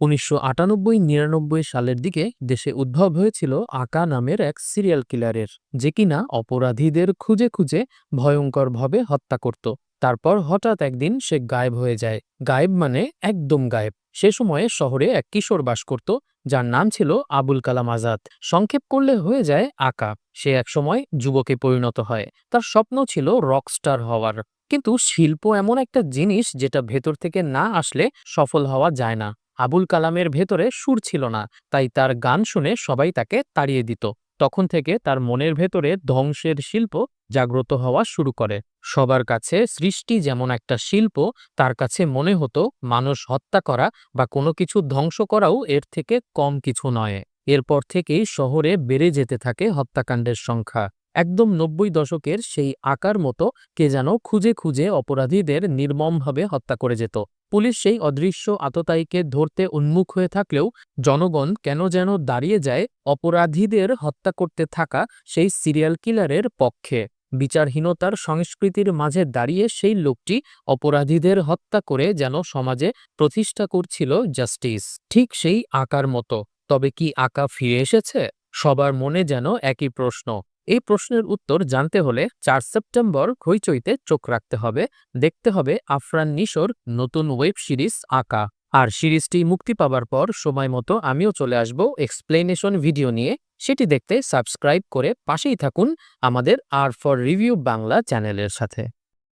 1998-99 সালের দিকে দেশে উদ্ভব হয়েছিল আকা নামের এক সিরিয়াল কিলারের, যে কিনা অপরাধীদের খুঁজে খুঁজে ভয়ঙ্করভাবে হত্যা করত। তারপর হঠাৎ একদিন সে গায়েব হয়ে যায়। গায়েব মানে একদম গায়েব। সে সময়ে শহরে এক কিশোর বাস করত, যার নাম ছিল আবুল কালাম আজাদ। সংক্ষেপ করলে হয়ে যায় আকা। সে একসময় যুবকে পরিণত হয়। তার স্বপ্ন ছিল রকস্টার হওয়ার। কিন্তু শিল্প এমন একটা জিনিস যেটা ভেতর থেকে না আসলে সফল হওয়া যায় না। আবুল কালামের ভেতরে সুর ছিল না, তাই তার গান শুনে সবাই তাকে তাড়িয়ে দিত। তখন থেকে তার মনের ভেতরে ধ্বংসের শিল্প জাগ্রত হওয়া শুরু করে। সবার কাছে সৃষ্টি যেমন একটা শিল্প, তার কাছে মনে হতো মানুষ হত্যা করা বা কোনো কিছু ধ্বংস করাও এর থেকে কম কিছু নয়। এরপর থেকেই শহরে বেড়ে যেতে থাকে হত্যাকাণ্ডের সংখ্যা। একদম 90 দশকের সেই আকার মতো কে যেন খুঁজে খুঁজে অপরাধীদের নির্মমভাবে হত্যা করে যেত। পুলিশ সেই অদৃশ্য আততায়ীকে ধরতে উন্মুখ হয়ে থাকলেও জনগণ কেন যেন দাঁড়িয়ে যায় অপরাধীদের হত্যা করতে থাকা সেই সিরিয়াল কিলারের পক্ষে। বিচারহীনতার সংস্কৃতির মাঝে দাঁড়িয়ে সেই লোকটি অপরাধীদের হত্যা করে যেন সমাজে প্রতিষ্ঠা করছিল জাস্টিস। ঠিক সেই আকার মতো। তবে কি আকা ফিরে এসেছে? সবার মনে যেন একই প্রশ্ন। এই প্রশ্নের উত্তর জানতে হলে 4 সেপ্টেম্বর হইচইতে চোখ রাখতে হবে। দেখতে হবে আফরান নিশোর নতুন ওয়েব সিরিজ আকা। আর সিরিজটি মুক্তি পাবার পর সময় মতো আমিও চলে আসব এক্সপ্লেনেশন ভিডিও নিয়ে। সেটি দেখতে সাবস্ক্রাইব করে পাশেই থাকুন আমাদের আর ফর রিভিউ বাংলা চ্যানেলের সাথে।